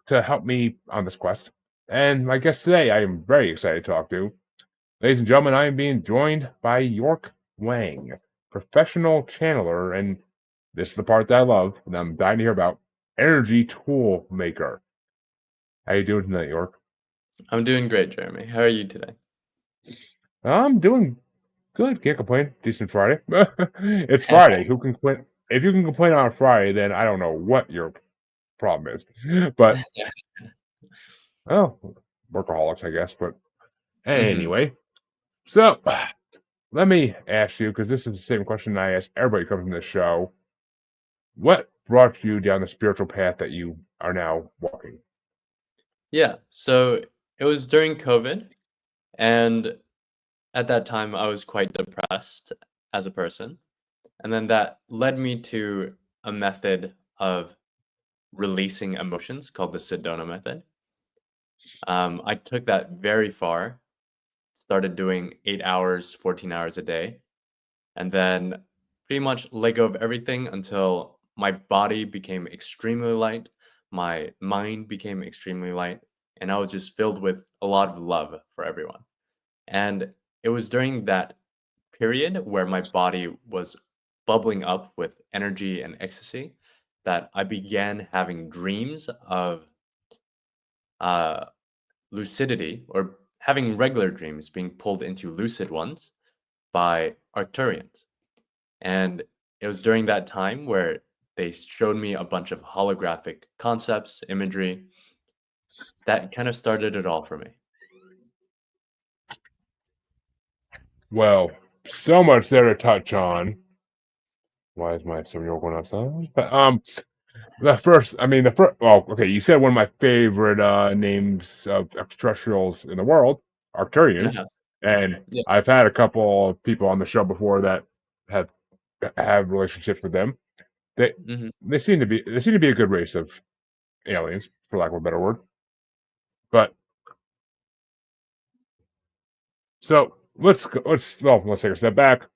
to help me on this quest. And my guest today, I am very excited to talk to. Ladies and gentlemen, I am being joined by York Wang, professional channeler, and this is the part that I love, and I'm dying to hear about, energy tool maker. How you doing tonight, York? I'm doing great, Jeremy. How are you today? I'm doing good. Can't complain. Decent Friday. It's Friday. Who can complain? If you can complain on a Friday, then I don't know what your problem is. But oh, workaholics, I guess. But hmm anyway, so let me ask you, because this is the same question I ask everybody who comes on this show. What brought you down the spiritual path that you are now walking? Yeah, so it was during COVID, and at that time I was quite depressed as a person. And then that led me to a method of releasing emotions called the Sedona method. I took that very far, started doing 8 hours, 14 hours a day, and then pretty much let go of everything until my body became extremely light, my mind became extremely light, and I was just filled with a lot of love for everyone. And it was during that period where my body was bubbling up with energy and ecstasy that I began having dreams of uh, lucidity or having regular dreams being pulled into lucid ones by Arcturians. And it was during that time where they showed me a bunch of holographic concepts, imagery that kind of started it all for me. Well, so much there to touch on. Why is my 7-year-old going outside? But the first. Well, okay, you said one of my favorite names of extraterrestrials in the world, Arcturians, Uh-huh. and Yeah. I've had a couple of people on the show before that have have relationships with them. They hmm they seem to be a good race of aliens, for lack of a better word. But so let's take a step back.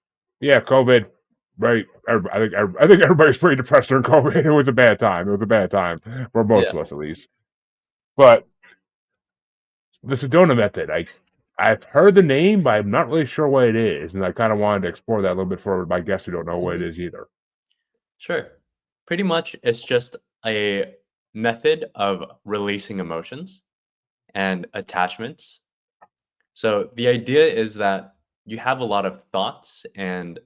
Yeah, COVID. Right. I think everybody's pretty depressed during COVID. It was a bad time. It was a bad time for most Yeah. of us, at least. But the Sedona method, I've heard the name, but I'm not really sure what it is, and I kind of wanted to explore that a little bit further with my guests who don't know what it hmm is either. Sure. Pretty much it's just a method of releasing emotions and attachments. So the idea is that you have a lot of thoughts and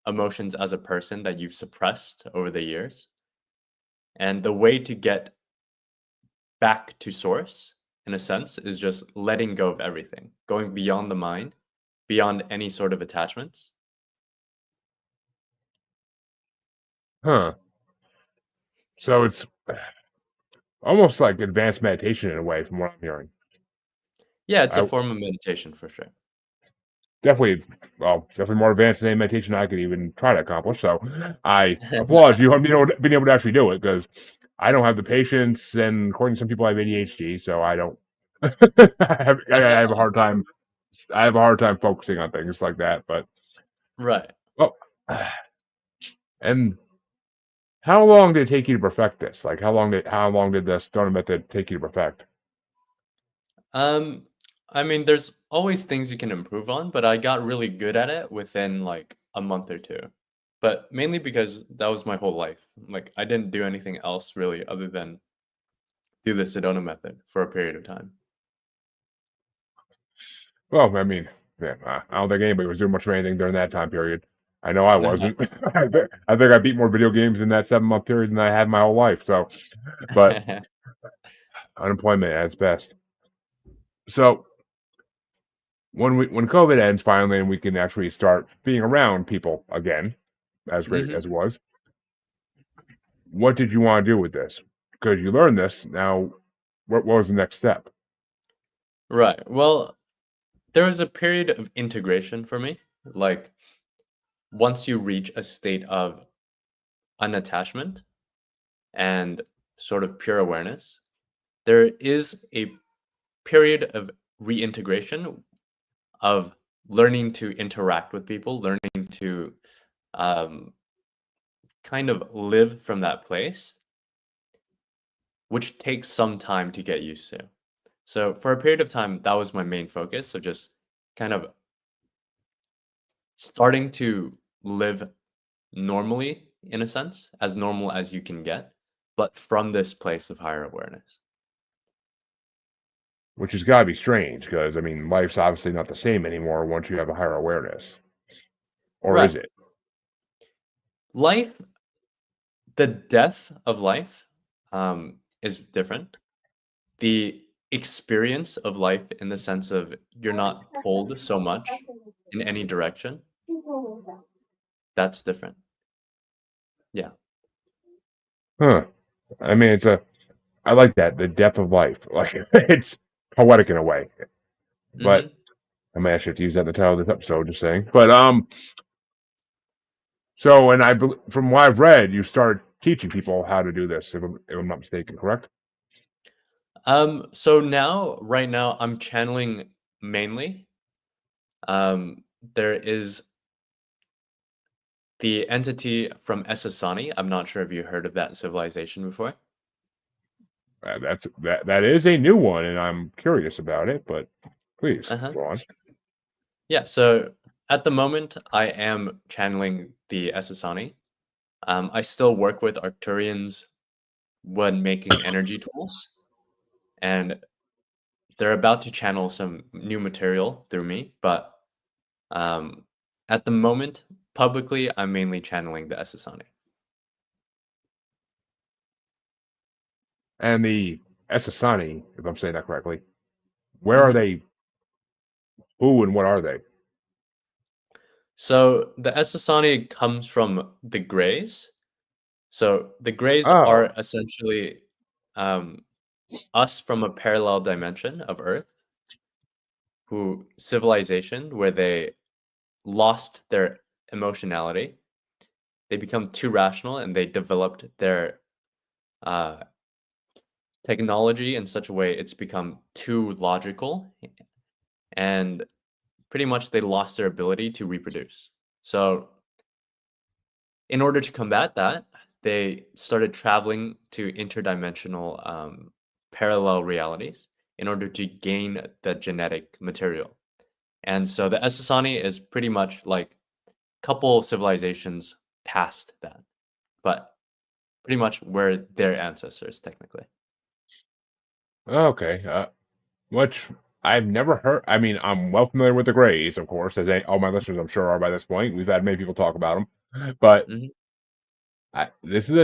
emotions as a person that you've suppressed over the years. And the way to get back to source, in a sense, is just letting go of everything, going beyond the mind, beyond any sort of attachments. Huh. So it's almost like advanced meditation in a way, from what I'm hearing. Yeah, it's a I form of meditation for sure. definitely, well, definitely more advanced than any meditation I could even try to accomplish. So I applaud you on being able to actually do it because I don't have the patience, and according to some people, I have ADHD, so I don't. I have a hard time. I have a hard time focusing on things like that. But Right. well, and how long did it take you to perfect this? Like, how long did the stoner method take you to perfect? Um, I mean, there's always things you can improve on, but I got really good at it within like a month or two. But mainly because that was my whole life. Like I didn't do anything else really other than do the Sedona method for a period of time. Well, I mean, yeah, I don't think anybody was doing much of anything during that time period. I know I wasn't. I think I beat more video games in that 7-month period than I had my whole life. So, but unemployment at its best. So when COVID ends finally, and we can actually start being around people again, as great hmm as it was, what did you want to do with this? Because you learned this. Now, what was the next step? Right. Well, there was a period of integration for me. Like once you reach a state of unattachment and sort of pure awareness, there is a period of reintegration of learning to interact with people, learning to um, kind of live from that place. which takes some time to get used to. So for a period of time, that was my main focus. So just kind of starting to live normally, in a sense, as normal as you can get, but from this place of higher awareness. Which has got to be strange because I mean, life's obviously not the same anymore once you have a higher awareness, or is Right. it? Life, the depth of life is different. The experience of life in the sense of you're not pulled so much in any direction, that's different. Yeah. Huh. I mean, I like that, the depth of life. Like it's poetic in a way. But Mhm. I may actually have to use that in the title of this episode, just saying. But so and from what I've read, you start teaching people how to do this, if I'm not mistaken, correct? So now, right now, I'm channeling mainly. There is the entity from Essassani. I'm not sure if you heard of that civilization before. That is a new one, and I'm curious about it. But please Uh-huh. go on. Yeah, so at the moment, I am channeling the Essassani. I still work with Arcturians when making energy tools, and they're about to channel some new material through me, but um, at the moment, publicly, I'm mainly channeling the Essassani. And the Essassani, if I'm saying that correctly, where are Mhm. they? Who and what are they? So the Essassani comes from the Greys. So the Greys Oh, are essentially um, us from a parallel dimension of Earth, who civilization where they lost their emotionality. They become too rational and they developed their uh, technology in such a way it's become too logical and pretty much they lost their ability to reproduce. So, in order to combat that, they started traveling to interdimensional parallel realities in order to gain the genetic material. And so the Essassani is pretty much like couple civilizations past that, but pretty much we're their ancestors technically. okay. Which I've never heard. I mean, I'm well familiar with the Greys, of course, all my listeners I'm sure are by this point. We've had many people talk about them, but Mhm, this is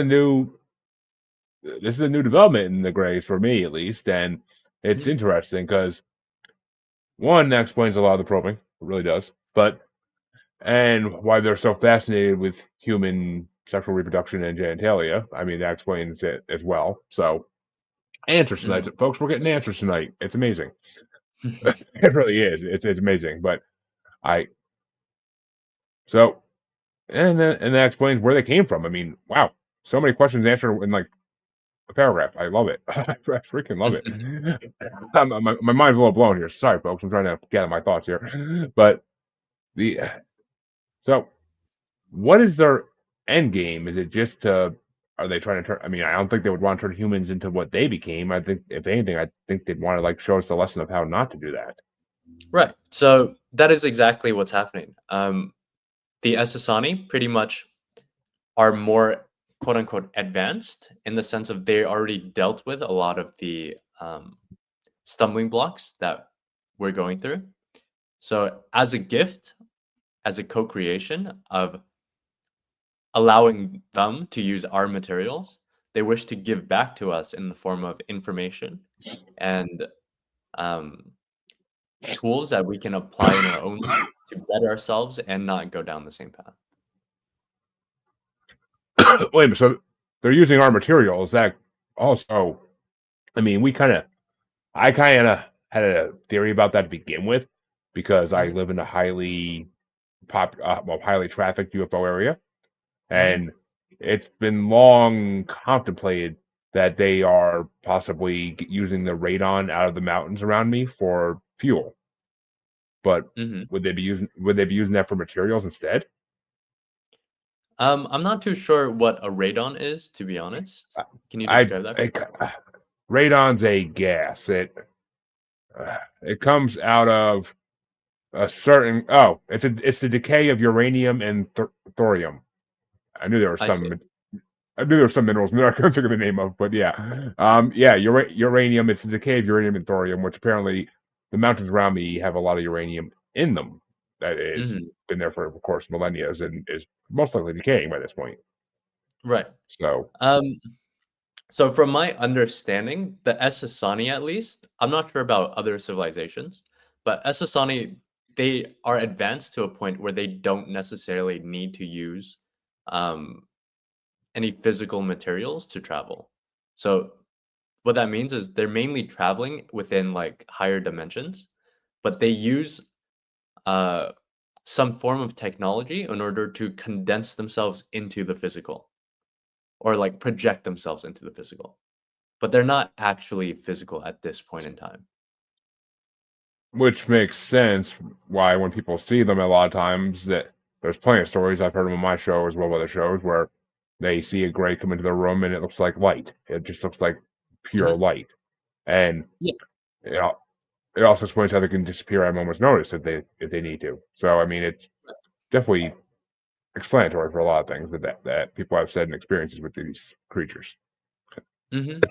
a new development in the Greys for me at least, and it's mhm, interesting because one that explains a lot of the probing, it really does, but and why they're so fascinated with human sexual reproduction and genitalia. I mean, that explains it as well. So answers tonight, mhm. folks. We're getting answers tonight. It's amazing. It really is. It's amazing. But I so and that explains where they came from. I mean, wow, so many questions answered in like a paragraph. I love it. I freaking love it. My mind's a little blown here. Sorry, folks. I'm trying to gather my thoughts here. But the so what is their end game? Is it just to are they trying to turn? I mean, I don't think they would want to turn humans into what they became. I think, if anything, I think they'd want to like show us the lesson of how not to do that. Right. So that is exactly what's happening. The Essassani pretty much are more quote unquote advanced in the sense of they already dealt with a lot of the stumbling blocks that we're going through. So as a gift, as a co-creation of allowing them to use our materials, they wish to give back to us in the form of information and um, tools that we can apply in our own life to better ourselves and not go down the same path. Wait a minute. So they're using our material. Is that also? I mean, I kind of had a theory about that to begin with because I Mhm, live in a highly trafficked UFO area, mhm, and it's been long contemplated that they are possibly using the radon out of the mountains around me for fuel. But mhm. would they be using that for materials instead? I'm not too sure what a radon is, to be honest. Can you I, describe that for I me? radon's a gas. It comes out of a certain. Oh, it's the decay of uranium and thorium. I knew there was I see. some. I knew there were some minerals in there I couldn't think of the name of, but yeah, yeah, uranium. It's the decay of uranium and thorium, which apparently the mountains around me have a lot of uranium in them. That is Mhm. been there for, of course, millennia and is most likely decaying by this point. Right. So, Um, so from my understanding, the Essassani at least, I'm not sure about other civilizations, but Essassani, they are advanced to a point where they don't necessarily need to use um, any physical materials to travel. So what that means is they're mainly traveling within like higher dimensions, but they use uh, some form of technology in order to condense themselves into the physical or like project themselves into the physical. But they're not actually physical at this point in time. which makes sense why when people see them a lot of times that there's plenty of stories I've heard them on my show as well as other shows where they see a gray come into the room and it looks like light. It just looks like pure Mhm. light, and Yeah. you know, it also explains how they can disappear at a moment's notice if they need to. So I mean, it's definitely explanatory for a lot of things that people have said and experiences with these creatures. Mhm.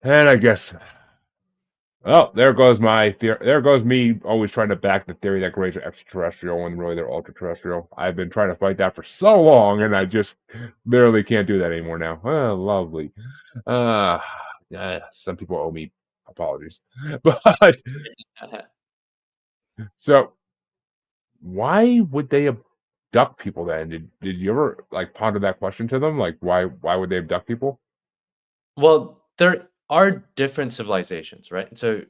And I guess, oh, there goes my theory. There goes me always trying to back the theory that grays are extraterrestrial when really they're ultra-terrestrial. I've been trying to fight that for so long, and I just literally can't do that anymore now. Oh, lovely. Uh, yeah, some people owe me apologies, but so why would they abduct people then? Did you ever like ponder that question to them? Like why would they abduct people? Well, there are different civilizations, right? So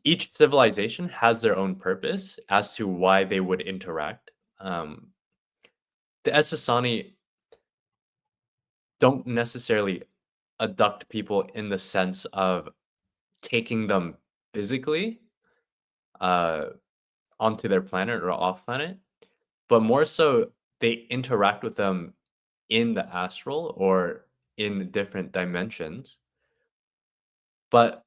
each civilization has their own purpose as to why they would interact. Um, the Essassani don't necessarily abduct people in the sense of taking them physically uh, onto their planet or off planet, but more so they interact with them in the astral or in different dimensions. But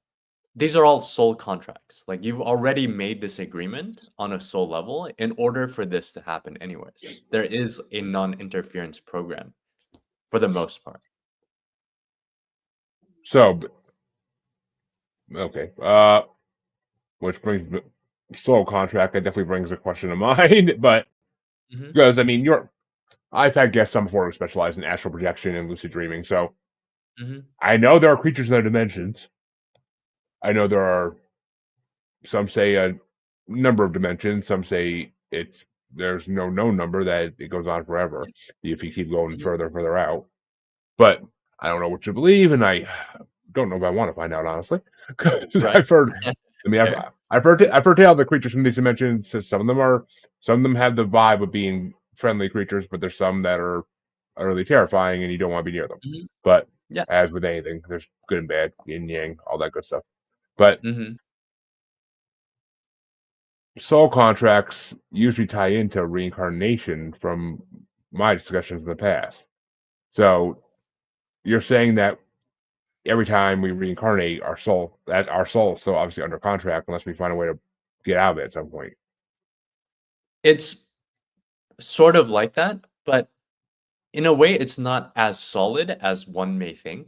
these are all soul contracts. Like you've already made this agreement on a soul level in order for this to happen, anyways. There is a non interference program for the most part. So okay, which brings soul contract. That definitely brings a question to mind, but Hmm. because I mean I've had guests on before who specialize in astral projection and lucid dreaming, so Hmm. I know there are creatures in other dimensions. I know there are some say a number of dimensions, some say there's no known number that it goes on forever Yeah. if you keep going Hmm. further and further out. But I don't know what to believe, and I don't know if I want to find out honestly. 'Cause Right. I've heard, I mean, Fair. I've heard tale of the creatures from these dimensions. So some of them have the vibe of being friendly creatures, but there's some that are utterly terrifying, and you don't want to be near them. Hmm. But Yeah. as with anything, there's good and bad, yin yang, all that good stuff. But Hmm. soul contracts usually tie into reincarnation from my discussions in the past. So you're saying that every time we reincarnate, our soul is still obviously under contract unless we find a way to get out of it at some point. It's sort of like that, but in a way, it's not as solid as one may think.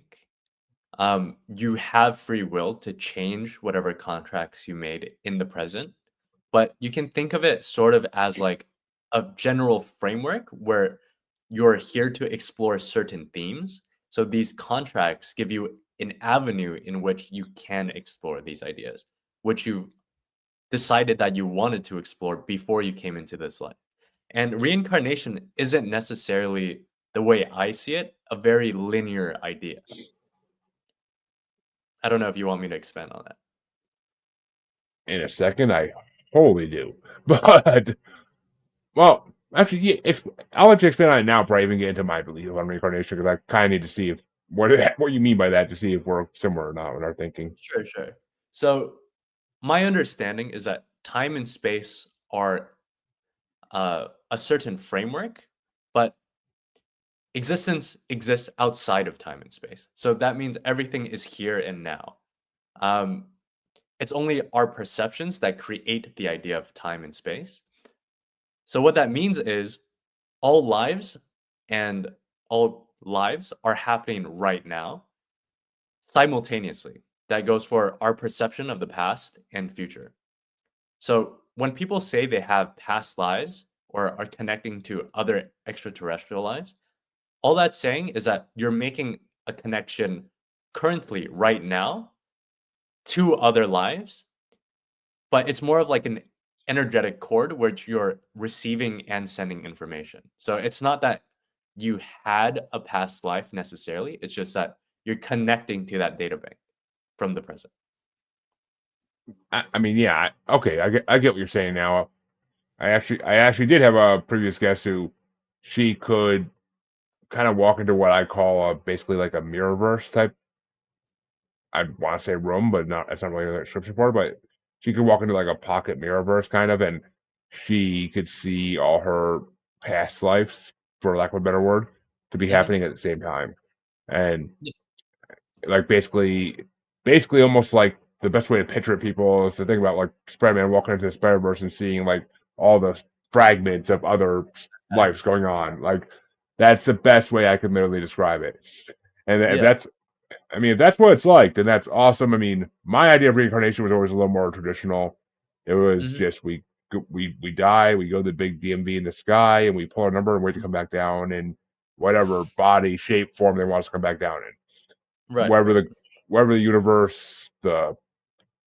You have free will to change whatever contracts you made in the present, but you can think of it sort of as like a general framework where you're here to explore certain themes. So these contracts give you an avenue in which you can explore these ideas, which you decided that you wanted to explore before you came into this life. And reincarnation isn't necessarily, the way I see it, a very linear idea. I don't know if you want me to expand on that. In a second, I wholly do. But well, actually, yeah, I'll let you expand on it now before I even get into my belief on reincarnation because I kind of need to see if what you mean by that to see if we're similar or not in our thinking. Sure, sure. So my understanding is that time and space are a certain framework, but existence exists outside of time and space. So that means everything is here and now. Um, it's only our perceptions that create the idea of time and space. So what that means is all lives and all lives are happening right now simultaneously. That goes for our perception of the past and future. So when people say they have past lives or are connecting to other extraterrestrial lives, all that's saying is that you're making a connection currently, right now, to other lives, but it's more of like an energetic cord which you're receiving and sending information. So it's not that you had a past life necessarily, it's just that you're connecting to that data bank from the present. I mean, yeah, okay, I get what you're saying now. I actually did have a previous guest who she could kind of walk into what I call basically like a mirrorverse type. I want to say room, but not that's not really the description for it. But she could walk into like a pocket mirrorverse kind of, and she could see all her past lives, for lack of a better word, to be Mhm. happening at the same time, and Yeah. like basically almost like the best way to picture it, people, is to think about like Spider-Man walking into the Spider-Verse and seeing like all the fragments of other lives going on. Like that's the best way I can literally describe it. And if Yeah. that's, I mean, if that's what it's like, then that's awesome. I mean, my idea of reincarnation was always a little more traditional. It was Mhm. just we die, we go to the big DMV in the sky, and we pull a number and wait to come back down in whatever body, shape, form they want us to come back down in. Right, Wherever right. the universe, the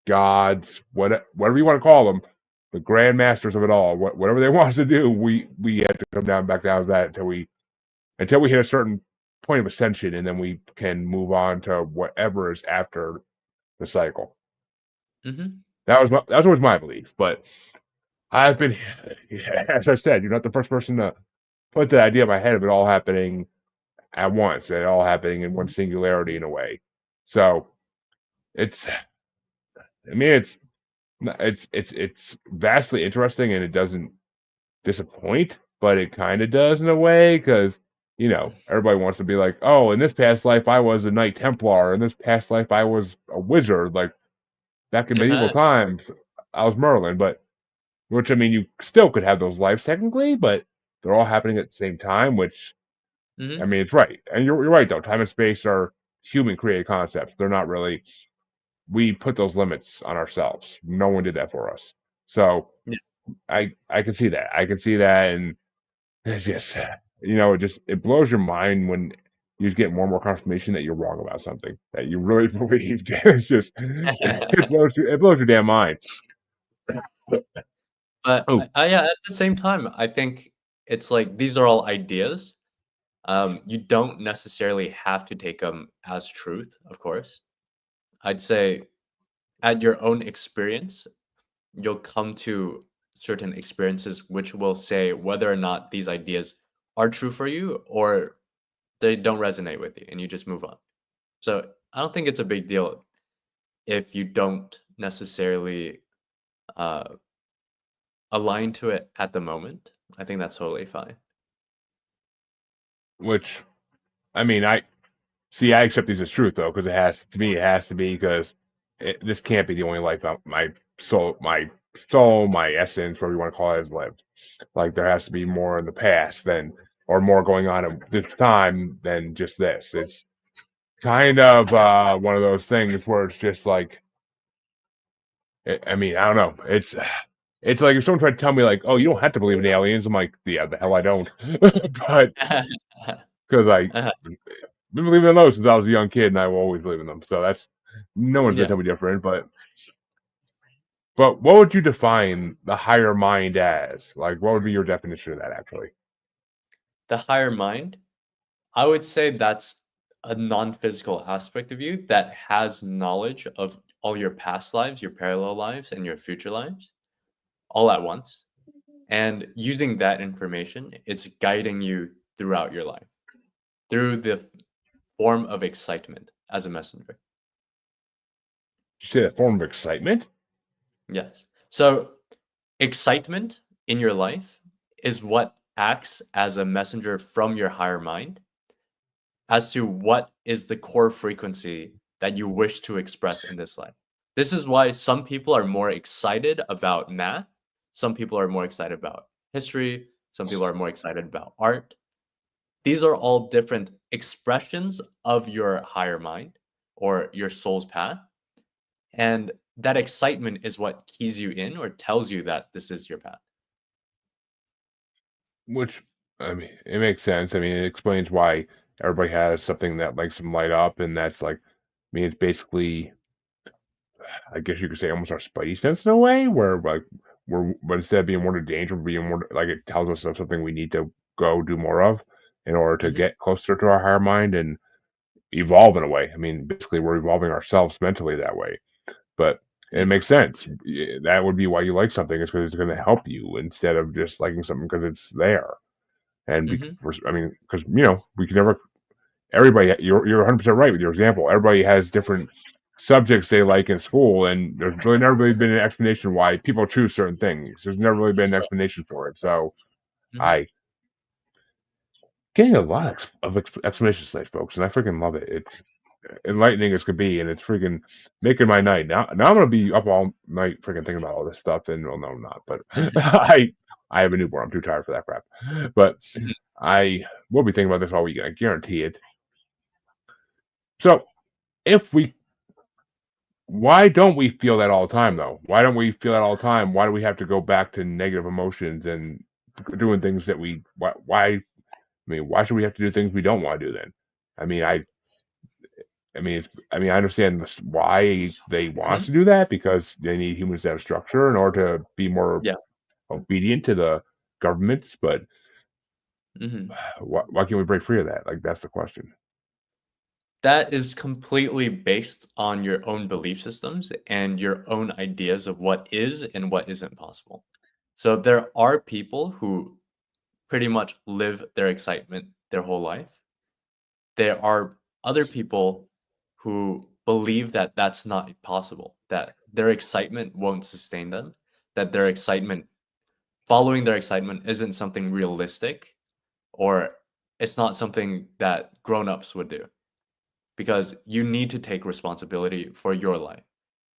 gods, whatever you want to call them, the grandmasters of it all, whatever they want us to do, we have to come down back down to that until we hit a certain point of ascension, and then we can move on to whatever is after the cycle. Mhm. That was always my belief, but I've been, as I said, you're not the first person to put the idea in my head of it all happening at once, and it all happening in one Mhm. singularity in a way. So it's, I mean, it's vastly interesting, and it doesn't disappoint, but it kind of does in a way because everybody wants to be like, oh, in this past life I was a Knight Templar, in this past life I was a wizard, like back in medieval times I was Merlin, but which I mean you still could have those lives technically, but they're all happening at the same time, which I Mhm. mean it's right, and you're right though. Time and space are human created concepts. They're not really. We put those limits on ourselves. No one did that for us. So Yeah. I can see that. I can see that, and it's just it blows your mind when you just get more and more confirmation that you're wrong about something that you really believed. It's just it blows your damn mind. But Oh, yeah, at the same time, I think it's like these are all ideas. You don't necessarily have to take them as truth, of course. I'd say at your own experience, you'll come to certain experiences which will say whether or not these ideas are true for you or they don't resonate with you and you just move on. So I don't think it's a big deal if you don't necessarily uh, align to it at the moment. I think that's totally fine. which I mean, I see. I accept these as truth though, because it has to be because this can't be the only life my essence, whatever you want to call it, has lived. Like there has to be more in the past than, or more going on at this time than just this. It's kind of one of those things where it's just like, I mean, I don't know. It's like if someone tried to tell me like, oh, you don't have to believe in aliens. I'm like, yeah, the hell I don't. But because I Uh-huh. been believing in those since I was a young kid, and I will always believe in them. So that's no one's gonna Yeah. tell me different. But what would you define the higher mind as? Like, what would be your definition of that actually? The higher mind, I would say that's a non-physical aspect of you that has knowledge of all your past lives, your parallel lives, and your future lives all at once. And using that information, it's guiding you throughout your life through the form of excitement as a messenger. Did you say that form of excitement? Yes. So excitement in your life is what acts as a messenger from your higher mind as to what is the core frequency that you wish to express in this life. This is why some people are more excited about math, some people are more excited about history, some people are more excited about art. These are all different expressions of your higher mind or your soul's path. And that excitement is what keys you in or tells you that this is your path. Which, I mean, it makes sense. I mean, it explains why everybody has something that makes them light up, and that's like, I mean, it's basically, I guess you could say, almost our spidey sense in a way, where like but instead of being more to danger, being more like it tells us of something we need to go do more of in order to Mhm, get closer to our higher mind and evolve in a way. I mean, basically, we're evolving ourselves mentally that way. But it mhm, makes sense. That would be why you like something, is because it's going to help you instead of just liking something because it's there. And mhm, I mean, because we can never. Everybody, you're 100% right with your example. Everybody has different subjects they like in school, and there's really never really been an explanation why people choose certain things. There's never really been an right, explanation for it. So mhm, I getting a lot of explanations today, folks, and I freaking love it. It's enlightening as could be, and it's freaking making my night. Now I'm gonna be up all night freaking thinking about all this stuff, and well, no, I'm not, but I have a newborn. I'm too tired for that crap. But mhm, I will be thinking about this all weekend. I guarantee it. So if we why don't we feel that all the time though? Why don't we feel that all the time? Why do we have to go back to negative emotions and doing things that why I mean, why should we have to do things we don't want to do then? I mean, I understand why they want us mhm, to do that because they need humans to have structure in order to be more yeah, obedient to the governments. But mhm. why can't we break free of that? Like that's the question. That is completely based on your own belief systems and your own ideas of what is and what isn't possible. So there are people who pretty much live their excitement their whole life. There are other people who believe that that's not possible, that their excitement won't sustain them, that their excitement following their excitement isn't something realistic or it's not something that grown-ups would do because you need to take responsibility for your life.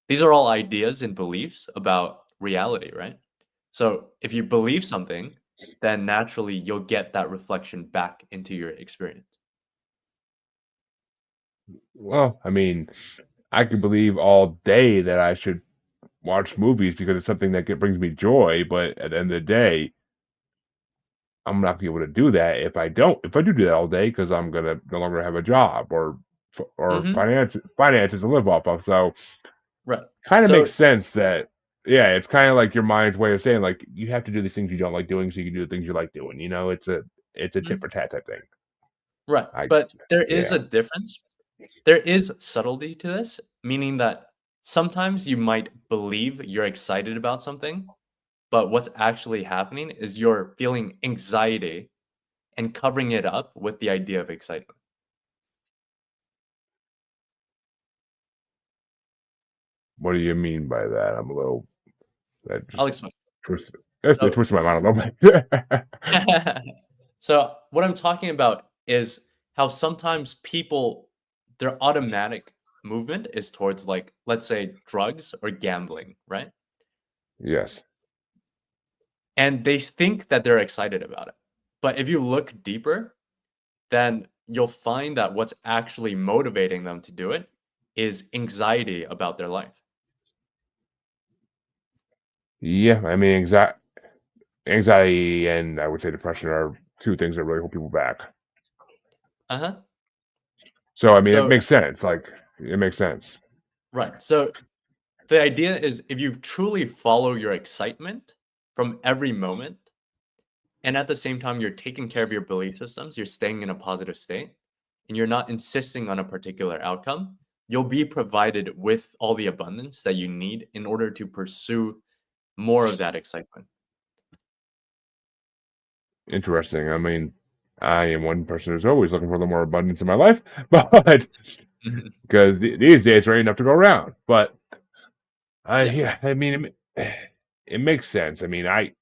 These are all ideas and beliefs about reality, right? So if you believe something, then naturally you'll get that reflection back into your experience. Well, I mean, I can believe all day that I should watch movies because it's something that brings me joy, but at the end of the day, I'm not gonna be able to do that if I don't. If I do that all day, because I'm gonna no longer have a job or Mhm. finances to live off of. So Right. kind of makes So sense that yeah, it's kind of like your mind's way of saying like you have to do these things you don't like doing so you can do the things you like doing. It's a tit mhm, for tat type thing. right, I but there is yeah. a difference. There is subtlety to this, meaning that sometimes you might believe you're excited about something, but what's actually happening is you're feeling anxiety and covering it up with the idea of excitement. What do you mean by that? I'm a little that I'll just explain. twisted. It So twisted my mind a little bit. so what I'm talking about is how sometimes people their automatic movement is towards like let's say drugs or gambling, right? Yes. And they think that they're excited about it. But if you look deeper, then you'll find that what's actually motivating them to do it is anxiety about their life. Yeah, I mean, anxiety and I would say depression are two things that really hold people back. Uh-huh. So I mean, it So makes sense. Like it makes sense. right. So the idea is if you truly follow your excitement from every moment, and at the same time you're taking care of your belief systems, you're staying in a positive state, and you're not insisting on a particular outcome, you'll be provided with all the abundance that you need in order to pursue more of that excitement. Interesting. I mean, I am one person who's always looking for a little more abundance in my life, but Mhm. because these days there ain't enough to go around. But Yeah. yeah, I mean, it makes sense. I mean, I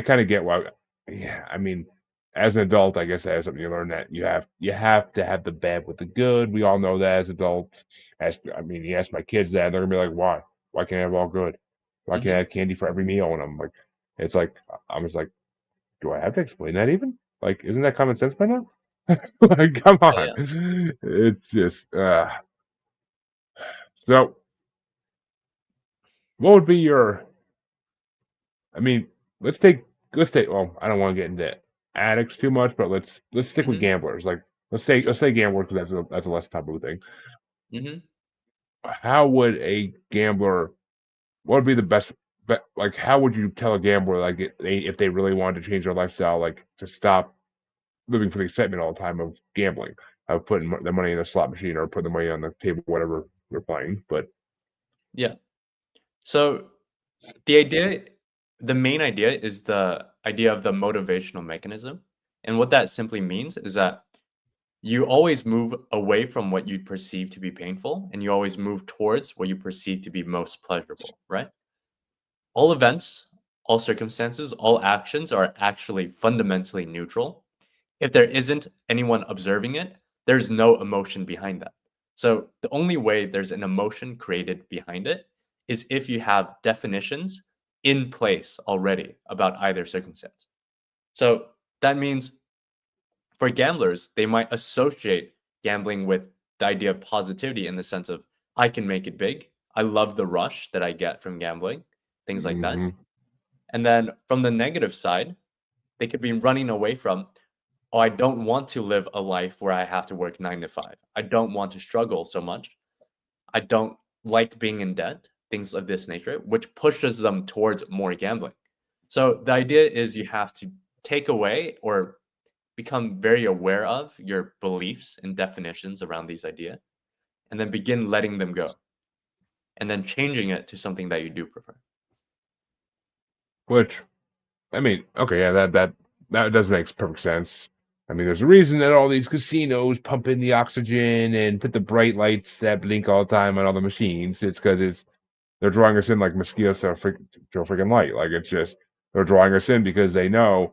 kind of get why. Yeah, I mean. as an adult, I guess that is something you learn, that you have to have the bad with the good. We all know that as adults. You ask my kids that, they're gonna be like, why? Why can't I have all good? Why can't I Mhm. have candy for every meal? And I'm like, it's like I'm just like, do I have to explain that even? Like, isn't that common sense by now? Like, come Yeah, on. yeah. It's just so. What would be your? I mean, let's take let's take. Well, I don't want to get into addicts too much, but let's stick with Mhm. gamblers. Like, let's Sure. say gamblers, because that's a less taboo thing. Mhm. How would a gambler? What would be the best? Like, how would you tell a gambler, like, if they really wanted to change their lifestyle, like, to stop living for the excitement all the time of gambling, of putting their money in a slot machine or putting the money on the table, whatever they're playing. But Yeah. So the idea the main idea is the idea of the motivational mechanism. And what that simply means is that you always move away from what you perceive to be painful and you always move towards what you perceive to be most pleasurable, right? All events, all circumstances, all actions are actually fundamentally neutral. If there isn't anyone observing it, there's no emotion behind that. So the only way there's an emotion created behind it is if you have definitions in place already about either circumstance. So that means for gamblers, they might associate gambling with the idea of positivity in the sense of, I can make it big. I love the rush that I get from gambling, things like that. hmm And then from the negative side, they could be running away from, oh, I don't want to live a life where I have to work 9 to 5. I don't want to struggle so much. I don't like being in debt, things of this nature, which pushes them towards more gambling. So the idea is you have to take away or become very aware of your beliefs and definitions around these ideas, and then begin letting them go, and then changing it to something that you do prefer. which, okay, yeah, that does make perfect sense. There's a reason that all these casinos pump in the oxygen and put the bright lights that blink all the time on all the machines. It's because they're drawing us in like mosquitoes to a freaking light. Like, it's just, they're drawing us in because they know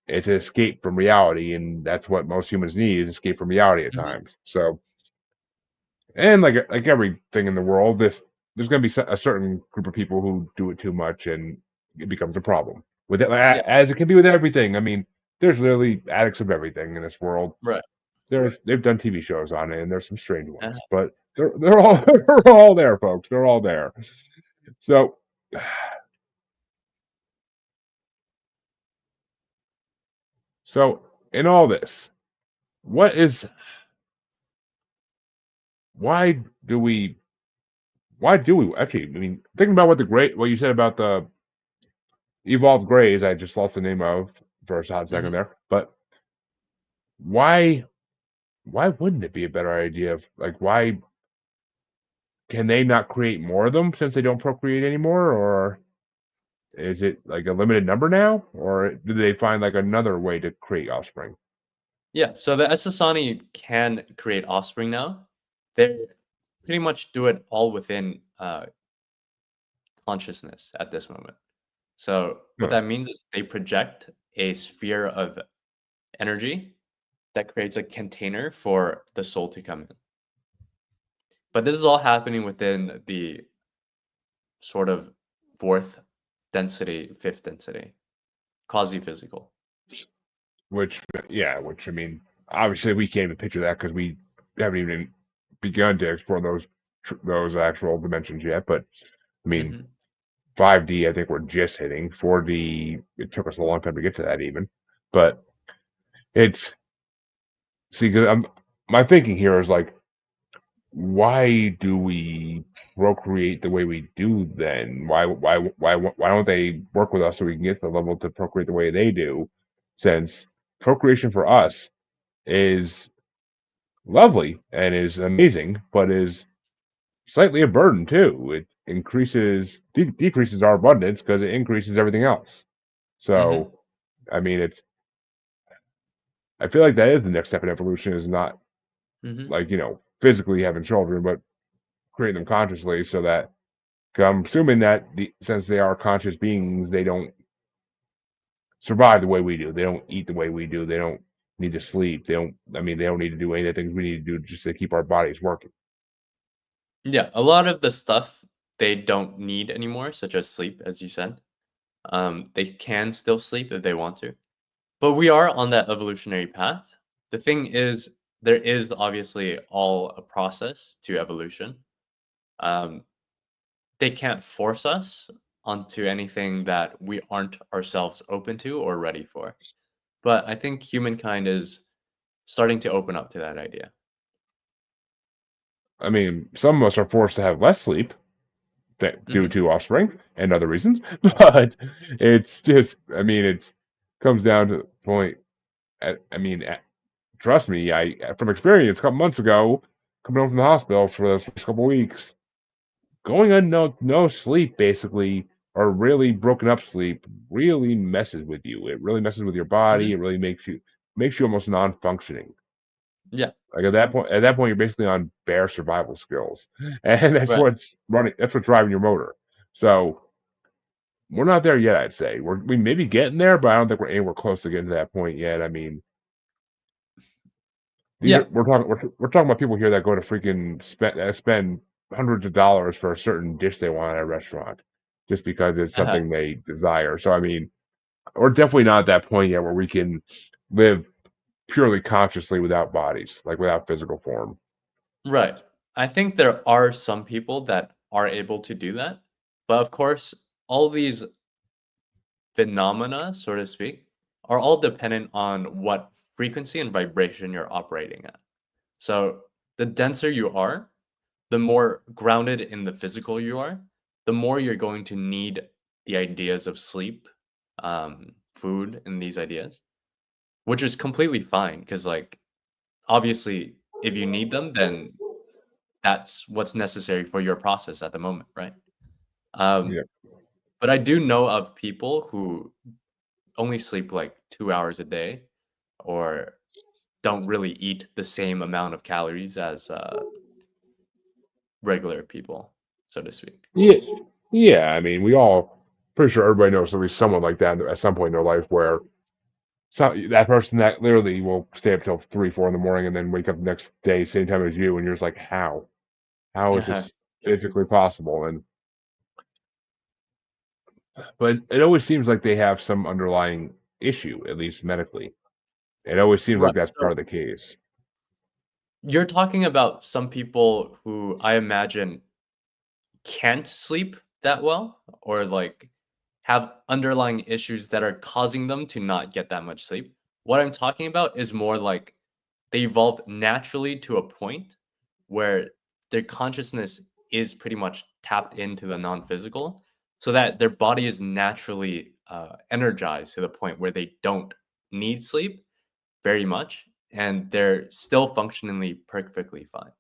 it's an escape from reality, and that's what most humans need, is escape from reality at Mhm. times. So, and like everything in the world, if there's going to be a certain group of people who do it too much, and it becomes a problem with it, Yeah, as it can be with everything. There's literally addicts of everything in this world. right. They've done TV shows on it, and there's some strange Uh-huh. ones, but they're all they're all there, folks. They're all there. So, so in all this, what is why do we why do we actually? Thinking about what you said about the evolved grays, I just lost the name of for a hot second Mhm. there. But why why wouldn't it be a better idea? Of like, why can they not create more of them since they don't procreate anymore? Or is it like a limited number now? Or do they find like another way to create offspring? Yeah, so the Essassani can create offspring now. They pretty much do it all within, consciousness at this moment. So what Huh. that means is they project a sphere of energy that creates a container for the soul to come in. But this is all happening within the sort of fourth density, fifth density, quasi-physical. Which, yeah, obviously we can't even picture that because we haven't even begun to explore those actual dimensions yet. But I mean, Mhm, 5D, I think we're just hitting. 4D, it took us a long time to get to that even. But it's see, because my thinking here is like, why do we procreate the way we do then? Why don't they work with us so we can get to the level to procreate the way they do? Since procreation for us is lovely and is amazing, but is slightly a burden too. It decreases our abundance because it increases everything else. mhm, So, it's I feel like that is the next step in evolution, is not mhm. like, physically having children, but creating them consciously, so that 'cause I'm assuming that since they are conscious beings, they don't survive the way we do. They don't eat the way we do. They don't need to sleep. They don't. I mean, they don't need to do any of the things we need to do just to keep our bodies working. Yeah, a lot of the stuff they don't need anymore, such as sleep, as you said. They can still sleep if they want to. But we are on that evolutionary path. The thing is, there is obviously all a process to evolution. Um, they can't force us onto anything that we aren't ourselves open to or ready for. But I think humankind is starting to open up to that idea. I mean, some of us are forced to have less sleep due Mhm. to offspring and other reasons, but it's just. I mean, it's comes down to the point. I mean, trust me, I from experience, a couple months ago, coming home from the hospital for those first couple weeks, going on no sleep basically, or really broken up sleep, really messes with you. It really messes with your body. Mhm. It really makes you almost non-functioning. Yeah, Like at that point, you're basically on bare survival skills, and that's right. what's running. That's what's driving your motor. So we're not there yet. I'd say we may be getting there, but I don't think we're anywhere close to getting to that point yet. I mean, these are Yeah. we're talking about people here that go to freaking spend hundreds of dollars for a certain dish they want at a restaurant, just because it's Uh-huh. something they desire. So I mean, we're definitely not at that point yet where we can live purely consciously without bodies, like without physical form. Right. I think there are some people that are able to do that. But of course, all these phenomena, so to speak, are all dependent on what frequency and vibration you're operating at. So the denser you are, the more grounded in the physical you are, the more you're going to need the ideas of sleep, food, and these ideas, which is completely fine. Because, like, obviously, if you need them, then that's what's necessary for your process at the moment, right? Um, Yeah. but I do know of people who only sleep like 2 hours a day or don't really eat the same amount of calories as regular people, so to speak. Yeah, yeah. I mean, we all pretty sure everybody knows at least someone like that at some point in their life where that person that literally will stay up till 3, 4 in the morning and then wake up the next day same time as you, and you're just like, how? How is Uh-huh. this physically possible? And but it always seems like they have some underlying issue, at least medically. It always seems like Right. that's part So of the case. you're talking about some people who I imagine can't sleep that well or like have underlying issues that are causing them to not get that much sleep. What I'm talking about is more like they evolved naturally to a point where their consciousness is pretty much tapped into the non-physical so that their body is naturally energized to the point where they don't need sleep very much and they're still functionally perfectly fine.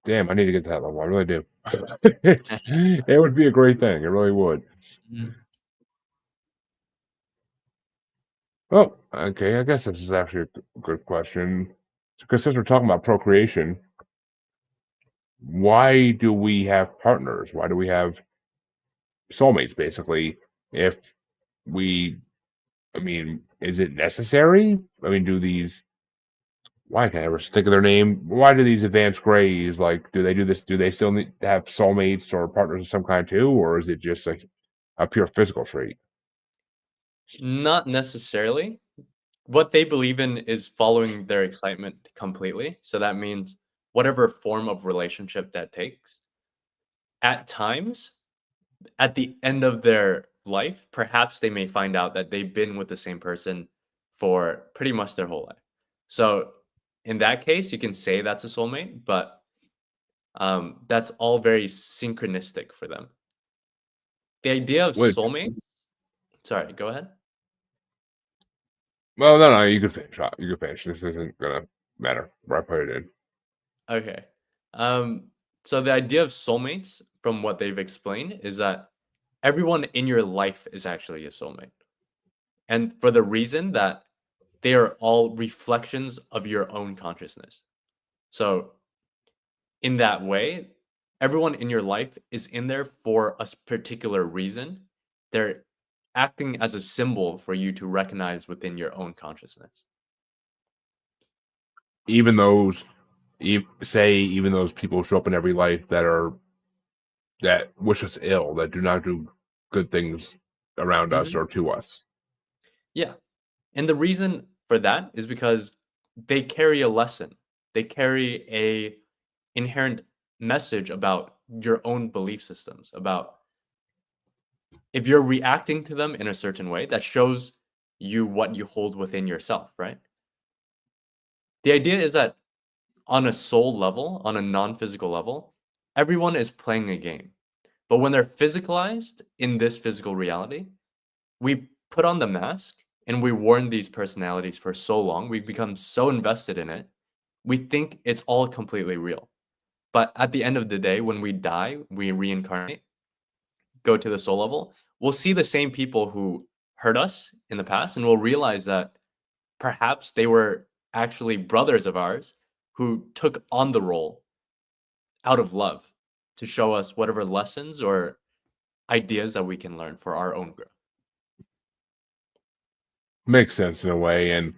Damn, I need to get to that level. I really do. It would be a great thing. It really would. Mhm. Well, okay, I guess this is actually a good question. Because since we're talking about procreation, why do we have partners? Why do we have soulmates, basically? If we, I mean, is it necessary? I mean, do these, why can't I ever think of their name? Why do these advanced grays, like, do they do this? Do they still need to have soulmates or partners of some kind too? Or is it just like a pure physical trait? Not necessarily. What they believe in is following their excitement completely. So that means whatever form of relationship that takes. At times, at the end of their life, perhaps they may find out that they've been with the same person for pretty much their whole life. So in that case, you can say that's a soulmate, but that's all very synchronistic for them. The idea of Which, soulmates, sorry, go ahead. well, no, you can finish. You can finish. This isn't gonna matter where I put it in. Okay. Um, so the idea of soulmates, from what they've explained, is that everyone in your life is actually a soulmate. And for the reason that they are all reflections of your own consciousness. So, in that way, everyone in your life is in there for a particular reason. They're acting as a symbol for you to recognize within your own consciousness. Even those, even those people show up in every life that wish us ill, that do not do good things around us Mhm. or to us. Yeah, and the reason for that is because they carry a lesson. They carry a inherent message about your own belief systems, about if you're reacting to them in a certain way, that shows you what you hold within yourself, right? The idea is that on a soul level, on a non-physical level, everyone is playing a game. But when they're physicalized in this physical reality, we put on the mask and we warn these personalities for so long, we become so invested in it, we think it's all completely real. But at the end of the day, when we die, we reincarnate, go to the soul level, we'll see the same people who hurt us in the past, and we'll realize that perhaps they were actually brothers of ours who took on the role out of love to show us whatever lessons or ideas that we can learn for our own growth. Makes sense in a way, and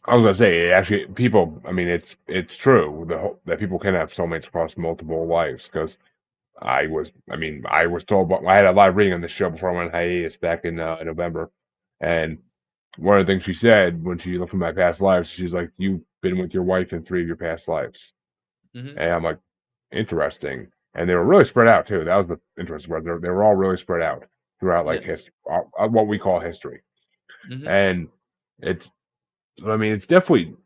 I was gonna say, actually, people. I mean, it's true that people can have soulmates across multiple lives. Because I was told, but I had a lot of reading on this show before I went on hiatus back in November, and one of the things she said when she looked at my past lives, she's like, "You've been with your wife in 3 of your past lives," Mhm. and I'm like, "Interesting." And they were really spread out too. That was the interesting part. They were all really spread out throughout like Yeah. history, what we call history, Mhm. and it's. I mean, it's definitely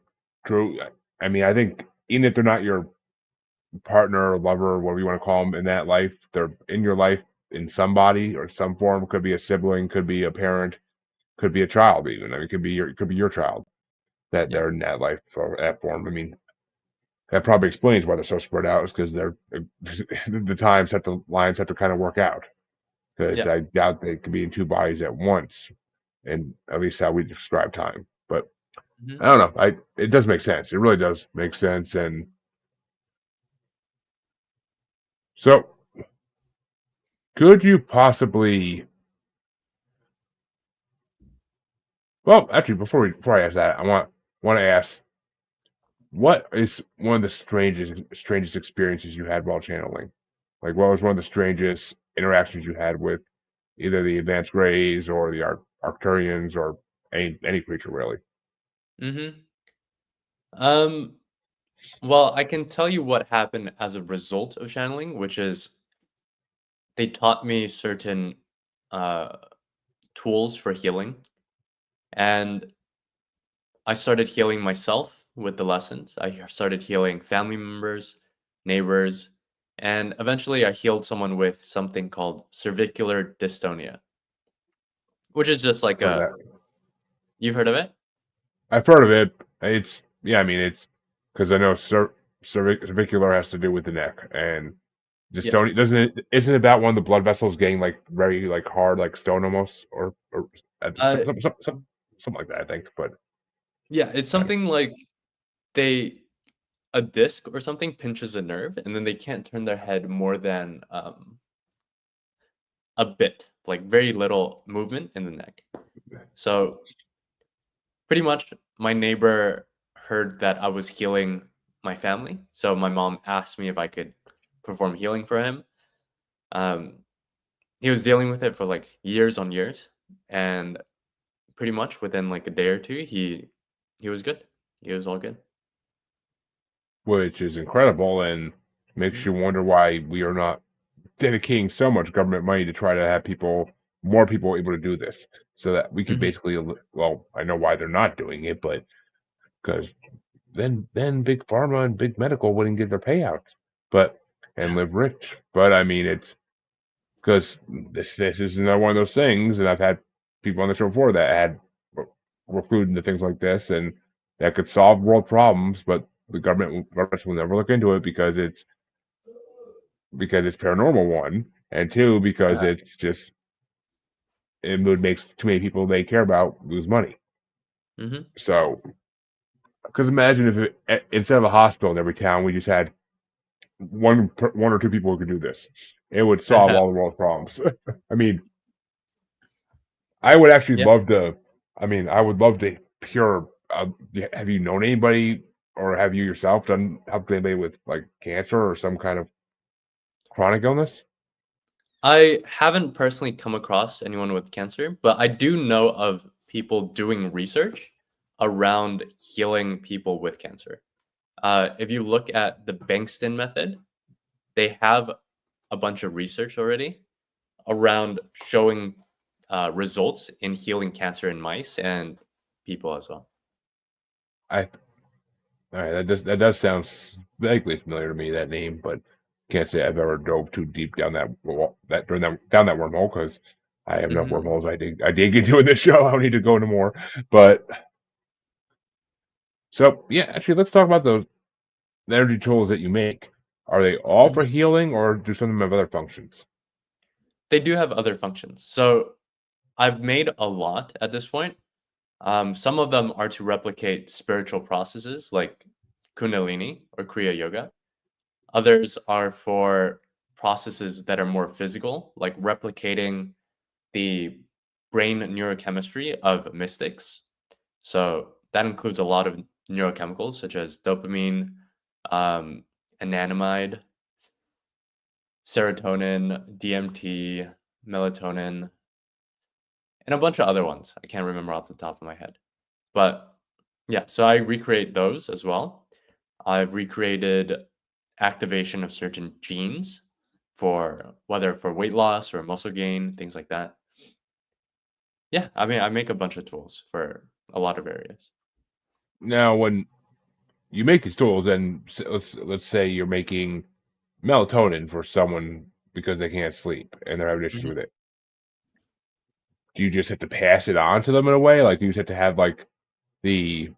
true. I mean, I think even if they're not your partner or lover or whatever you want to call them in that life, they're in your life in somebody or some form. Could be a sibling, could be a parent, could be a child even. I mean, it could be your child that Yeah. they're in that life or that form. I mean, that probably explains why they're so spread out. Is because they're the times have to lines have to kind of work out. Because Yeah. I doubt they could be in two bodies at once, and at least how we describe time. But Mhm. I don't know. It does make sense. It really does make sense. And so, could you possibly? Well, actually, before I ask that, I want to ask, what is one of the strangest experiences you had while channeling? Like, what was one of the strangest interactions you had with either the advanced grays or the Arcturians or any creature really? Mhm. Um, well, I can tell you what happened as a result of channeling, which is they taught me certain uh, tools for healing, and I started healing myself with the lessons. I started healing family members, neighbors, and eventually I healed someone with something called cervicular dystonia, which is just like Heard a. that? You've heard of it? I've heard of it. It's yeah. I mean, it's because I know cervicular has to do with the neck, and Yeah. dystonia doesn't it? Isn't it about one of the blood vessels getting like very like hard, like stone almost, or Uh, something like that. I think, but yeah, it's I something like they a disc or something pinches a nerve, and then they can't turn their head more than a bit, like very little movement in the neck. So pretty much, my neighbor heard that I was healing my family, so my mom asked me if I could perform healing for him. Um, he was dealing with it for like years on years, and pretty much within like a day or two, he was good. He was all good. which is incredible and makes Mhm, you wonder why we are not dedicating so much government money to try to have more people able to do this, so that we could mhm, basically, well, I know why they're not doing it, but because then big pharma and big medical wouldn't get their payouts, but and yeah, live rich. But I mean, it's because this is another one of those things, and I've had people on the show before that were clued into things like this, and that could solve world problems, but the governments will never look into it because it's paranormal, one, and two, because yeah, it's just it would make too many people they care about lose money. mhm, So, because imagine if instead of a hospital in every town, we just had one or two people who could do this, it would solve all the world's problems. I mean, I would actually Yeah. love to. I mean, I would love to hear. Have you known anybody, or have you yourself done helped anybody with like cancer or some kind of chronic illness? I haven't personally come across anyone with cancer, but I do know of people doing research around healing people with cancer. If you look at the Bankston method, they have a bunch of research already around showing results in healing cancer in mice and people as well. I All right, that does sound vaguely familiar to me, that name, but can't say I've ever dove too deep down down that wormhole because I have enough Hmm. wormholes I dig into in this show. I don't need to go into more. But so yeah, actually, let's talk about those energy tools that you make. Are they all for Hmm. healing, or do some of them have other functions? They do have other functions. So I've made a lot at this point. Some of them are to replicate spiritual processes like Kundalini or Kriya Yoga. Others are for processes that are more physical, like replicating the brain neurochemistry of mystics. So that includes a lot of neurochemicals such as dopamine, um, anandamide, serotonin, DMT, melatonin, and a bunch of other ones. I can't remember off the top of my head. But yeah, so I recreate those as well. I've recreated activation of certain genes for whether for weight loss or muscle gain, things like that. Yeah, I mean, I make a bunch of tools for a lot of areas. Now, when you make these tools, and let's say you're making melatonin for someone because they can't sleep and they're having issues Mhm. with it. Do you just have to pass it on to them in a way? Like, do you just have to have like the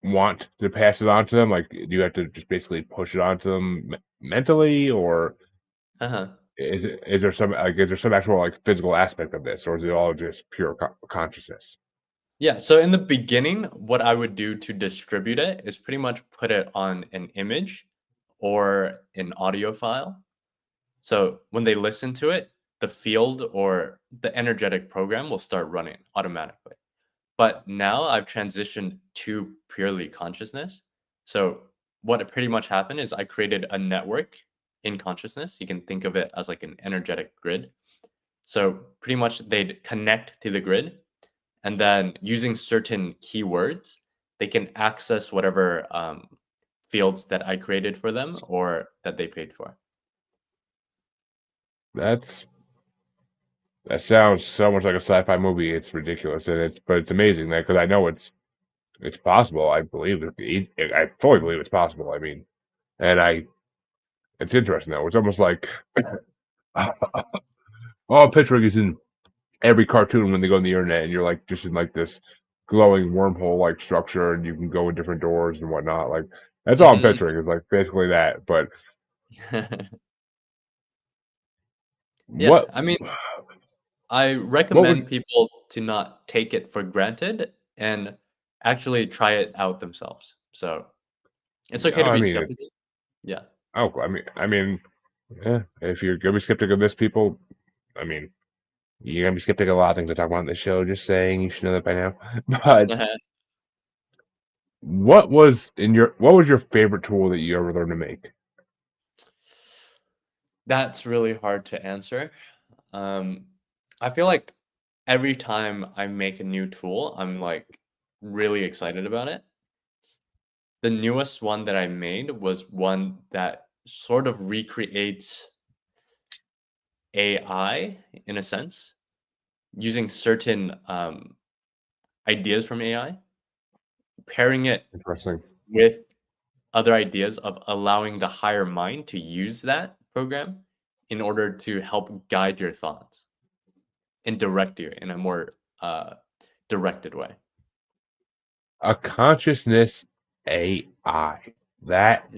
want to pass it on to them? Like, do you have to just basically push it on to them mentally, or Uh-huh. is there some actual like physical aspect of this, or is it all just pure consciousness? Yeah, so in the beginning, what I would do to distribute it is pretty much put it on an image or an audio file. So when they listen to it, the field or the energetic program will start running automatically. But now I've transitioned to purely consciousness. So what pretty much happened is I created a network in consciousness. You can think of it as like an energetic grid. So pretty much they'd connect to the grid and then using certain keywords, they can access whatever fields that I created for them or that they paid for. That's that sounds so much like a sci-fi movie. It's ridiculous, and it's amazing that because I know it's possible. I believe I fully believe it's possible. I mean, and I it's interesting though. It's almost like all picturing is in every cartoon when they go on the internet and you're like just in like this glowing wormhole like structure and you can go in different doors and whatnot. Like that's all I'm Mhm. picturing is like basically that. But Yeah, what I mean, I what would recommend people to not take it for granted and actually try it out themselves. So it's okay oh, to I be mean skeptical. Yeah. I mean yeah, if you're gonna be skeptical of this people, I mean you're gonna be skeptical of a lot of things I talk about on the show, just saying you should know that by now. But what was your favorite tool that you ever learned to make? That's really hard to answer. Um, I feel like every time I make a new tool, I'm like really excited about it. The newest one that I made was one that sort of recreates AI in a sense, using certain ideas from AI, pairing it Interesting. with other ideas of allowing the higher mind to use that program in order to help guide your thoughts and direct you in a more directed way. A consciousness AI. That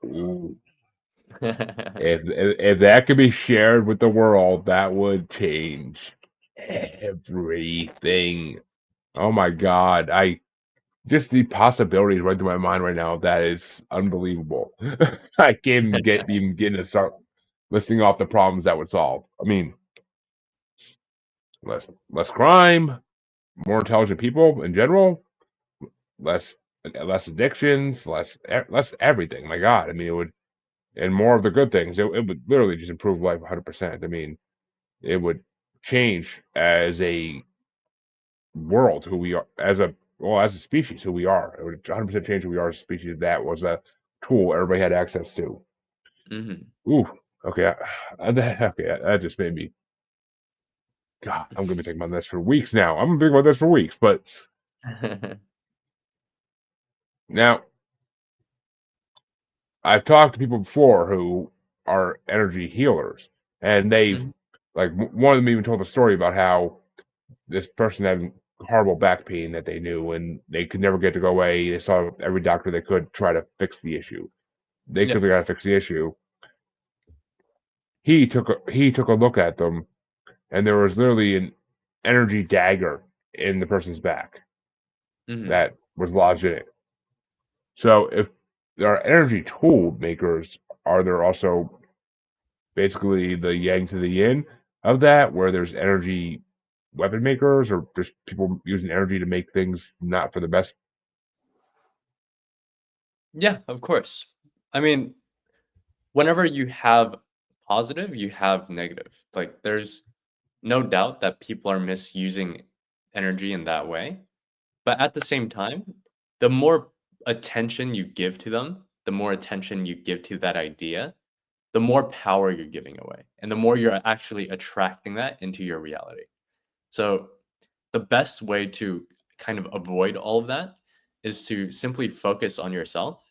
ooh, if that could be shared with the world, that would change everything. Oh my God. I just the possibilities right through my mind right now, that is unbelievable. I can't even get to start. listing off the problems that would solve. I mean, less crime, more intelligent people in general, less less addictions, less everything. My God, I mean, it would, and more of the good things. It would literally just improve life 100%. I mean, it would change as a world who we are, as a, well, as a species who we are. It would 100% change who we are as a species if that was a tool everybody had access to. Mhm. Ooh, okay, okay, that just made me. God, I'm gonna be thinking about this for weeks now. I'm gonna be thinking about this for weeks. But now I've talked to people before who are energy healers, and they've, Mhm. like, one of them even told a story about how this person had horrible back pain that they knew, and they could never get it to go away. They saw every doctor they could try to fix the issue. They Yeah. couldn't figure out how to fix the issue. He took a look at them, and there was literally an energy dagger in the person's back Mhm. that was lodged in it. So if there are energy tool makers, are there also basically the yang to the yin of that, where there's energy weapon makers, or just people using energy to make things not for the best? Yeah, of course. I mean, whenever you have positive, you have negative. Like, there's no doubt that people are misusing energy in that way. But at the same time, the more attention you give to them, the more attention you give to that idea, the more power you're giving away, and the more you're actually attracting that into your reality. So, the best way to kind of avoid all of that is to simply focus on yourself,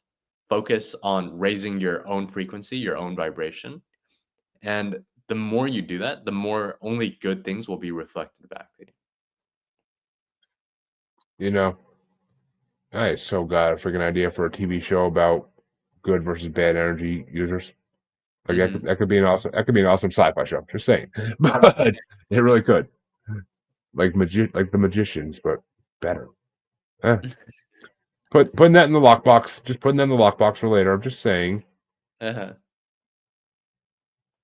focus on raising your own frequency, your own vibration. And the more you do that, the more only good things will be reflected back to you. You know, I so got a freaking idea for a TV show about good versus bad energy users. Like Mhm. that could be an awesome, that could be an awesome sci-fi show. Just saying, but it really could. Like the magicians, but better. Eh. Putting that in the lockbox. Just putting that in the lockbox for later. I'm just saying. Uh-huh.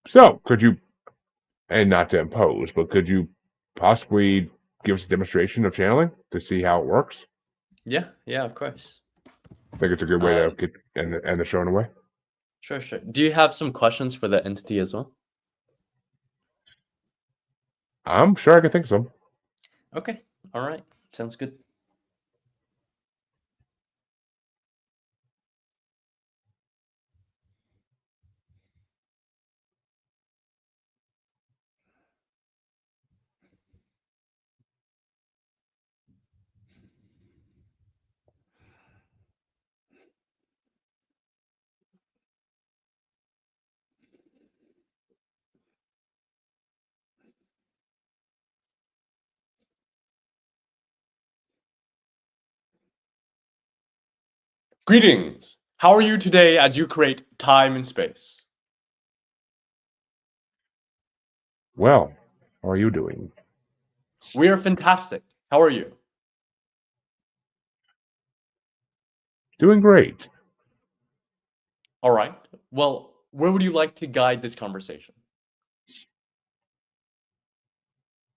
So, could you, and not to impose, but could you possibly give us a demonstration of channeling to see how it works? Yeah, yeah, of course. I think it's a good way to Um, get end the show in a way. sure, sure. Do you have some questions for the entity as well? I'm sure I could think of some. Okay. All right. Sounds good. Greetings. How are you today as you create time and space? Well, how are you doing? We are fantastic. How are you? Doing great. All right. Well, where would you like to guide this conversation?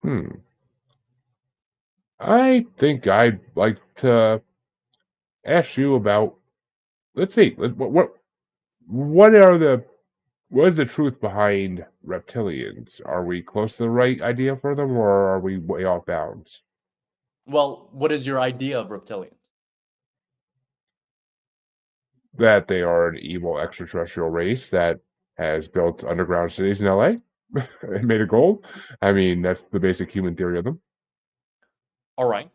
Hmm. I think I'd like to ask you about. Let's see. What are the what is the truth behind reptilians? Are we close to the right idea for them, or are we way off bounds? Well, what is your idea of reptilians? That they are an evil extraterrestrial race that has built underground cities in LA and made of gold. I mean, that's the basic human theory of them. All right.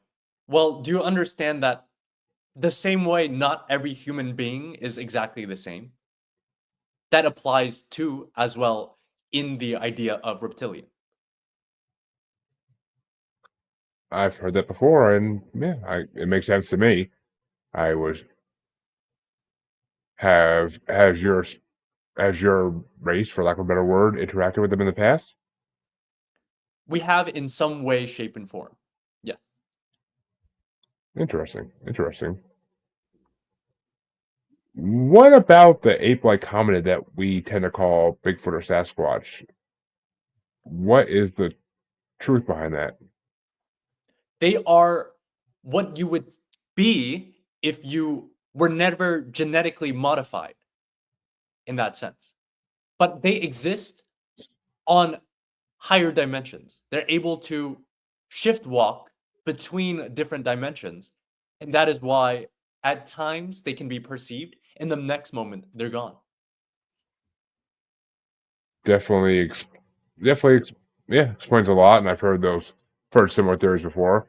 Well, do you understand that the same way not every human being is exactly the same? That applies to as well in the idea of reptilian. I've heard that before, and yeah, it makes sense to me. I was have has your race, for lack of a better word, interacted with them in the past? We have in some way, shape, and form. Yeah. Interesting. Interesting. What about the ape-like hominid that we tend to call Bigfoot or Sasquatch? What is the truth behind that? They are what you would be if you were never genetically modified in that sense. But they exist on higher dimensions. They're able to shift walk between different dimensions. And that is why at times they can be perceived, and the next moment they're gone. Definitely, definitely, yeah, explains a lot, and heard similar theories before.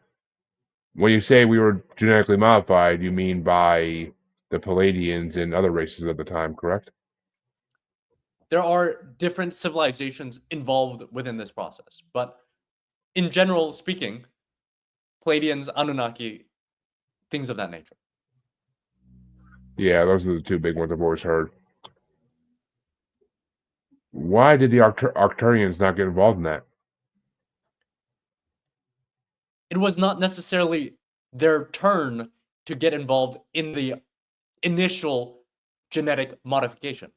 When you say we were genetically modified, you mean by the Palladians and other races of the time, correct? There are different civilizations involved within this process. But in general speaking, Palladians, Anunnaki, things of that nature. Yeah, those are the two big ones I've always heard. Why did the Arcturians not get involved in that? It was not necessarily their turn to get involved in the initial genetic modification.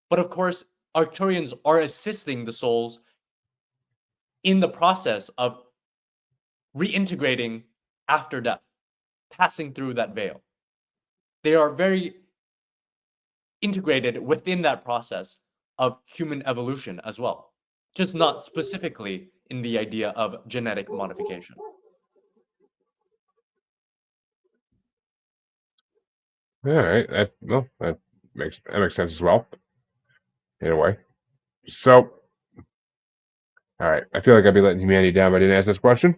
But of course, Arcturians are assisting the souls in the process of reintegrating after death, passing through that veil. They are very integrated within that process of human evolution as well, just not specifically in the idea of genetic modification. All right, that makes sense as well in a way. So, all right, I feel like I'd be letting humanity down if I didn't ask this question.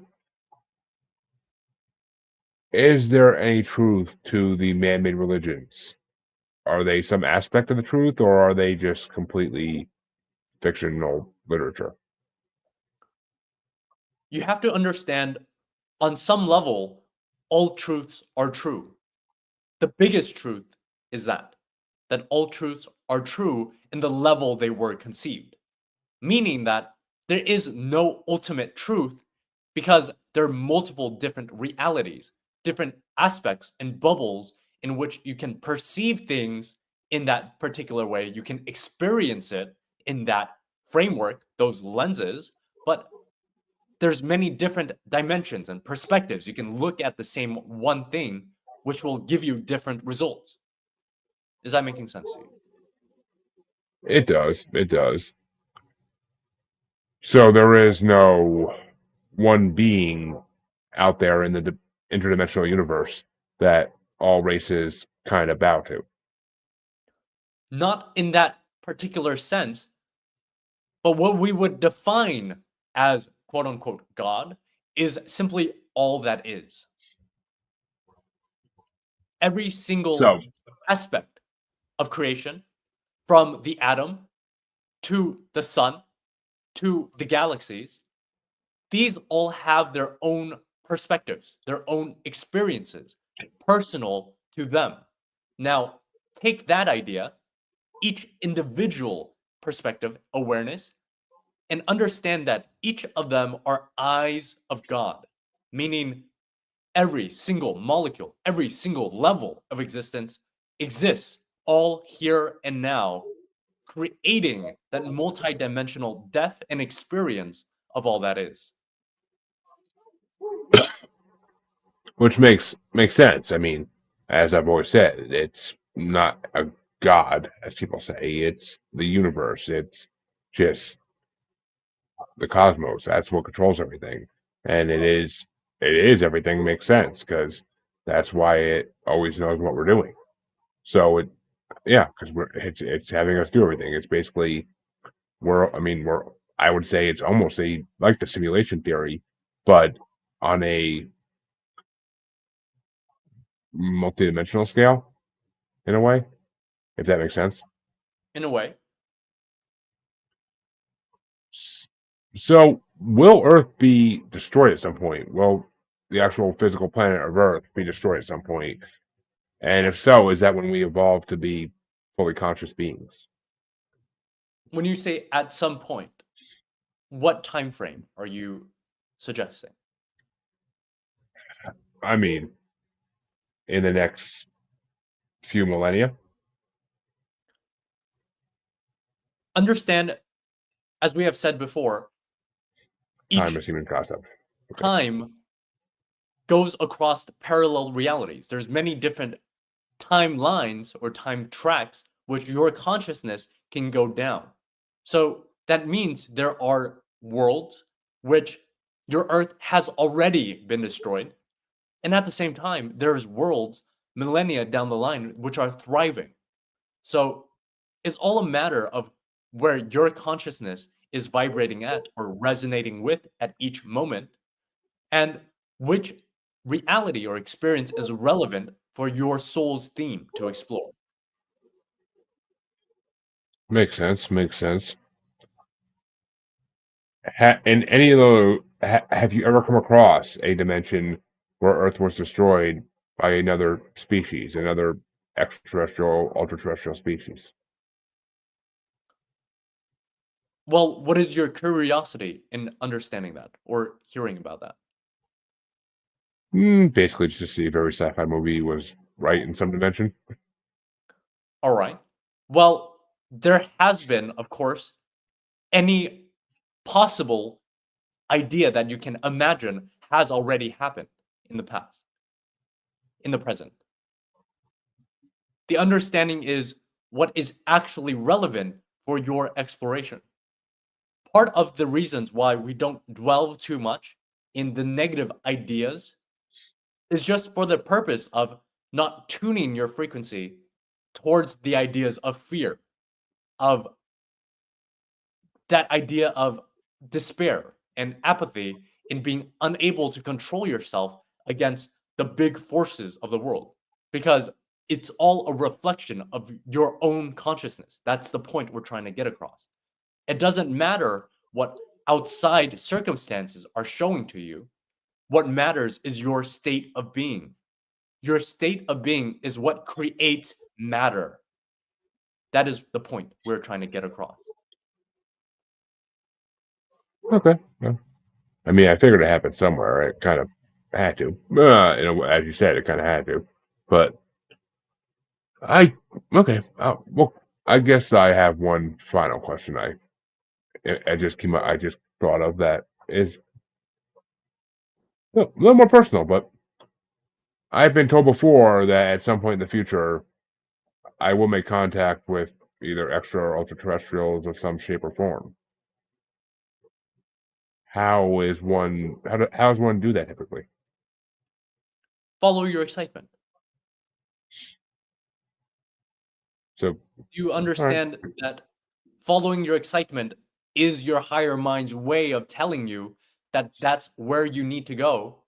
Is there any truth to the man-made religions? Are they some aspect of the truth, or are they just completely fictional literature? You have to understand, on some level, all truths are true. The biggest truth is that all truths are true in the level they were conceived, meaning that there is no ultimate truth because there are multiple different realities, different aspects and bubbles in which you can perceive things in that particular way. You can experience it in that framework, those lenses, but there's many different dimensions and perspectives. You can look at the same one thing, which will give you different results. Is that making sense to you? It does. It does. So there is no one being out there in the interdimensional universe that all races kind of bow to. Not in that particular sense, but what we would define as quote unquote God is simply all that is. Every single So, aspect of creation, from the atom to the sun to the galaxies, these all have their own perspectives, their own experiences, personal to them. Now, take that idea, each individual perspective, awareness, and understand that each of them are eyes of God, meaning every single molecule, every single level of existence exists all here and now, creating that multidimensional depth and experience of all that is. which makes sense. I mean, as I've always said, it's not a god, as people say. It's the universe. It's just the cosmos. That's what controls everything, and it is everything makes sense because that's why it always knows what we're doing. So yeah, because it's having us do everything. It's basically we're I would say it's almost a like the simulation theory, but on a multidimensional scale in a way, if that makes sense. In a way, So will Earth be destroyed at some point? Will the actual physical planet of Earth be destroyed at some point? And if so, is that when we evolve to be fully conscious beings? when you say at some point, what time frame are you suggesting? I mean, in the next few millennia. Understand, as we have said before, Time each is human concept. Okay. time goes across parallel realities. There's many different timelines or time tracks which your consciousness can go down. So that means there are worlds which your Earth has already been destroyed. And at the same time, there's worlds millennia down the line which are thriving. So it's all a matter of where your consciousness is vibrating at or resonating with at each moment, and which reality or experience is relevant for your soul's theme to explore. Makes sense. Makes sense. In any of those, have you ever come across a dimension where Earth was destroyed by another species, another extraterrestrial, ultra-terrestrial species? Well, what is your curiosity in understanding that or hearing about that? Basically, just to see if every sci-fi movie was right in some dimension. All right. Well, there has been, of course, any possible idea that you can imagine has already happened in the past, in the present. The understanding is what is actually relevant for your exploration. Part of the reasons why we don't dwell too much in the negative ideas is just for the purpose of not tuning your frequency towards the ideas of fear, of that idea of despair and apathy in being unable to control yourself against the big forces of the world, because it's all a reflection of your own consciousness. That's the point we're trying to get across. It doesn't matter what outside circumstances are showing to you. What matters is your state of being. Your state of being is what creates matter. That is the point we're trying to get across. Okay. Well, I mean, I figured it happened somewhere. It kind of had to. As you said, it kind of had to. But I okay. Well, I guess I have one final question. I just came. I just thought of that is a little more personal, but I've been told before that at some point in the future, I will make contact with either extra or ultra terrestrials of some shape or form. How does one do that typically? Follow your excitement. So, Do you all right, understand that following your excitement is your higher mind's way of telling you that that's where you need to go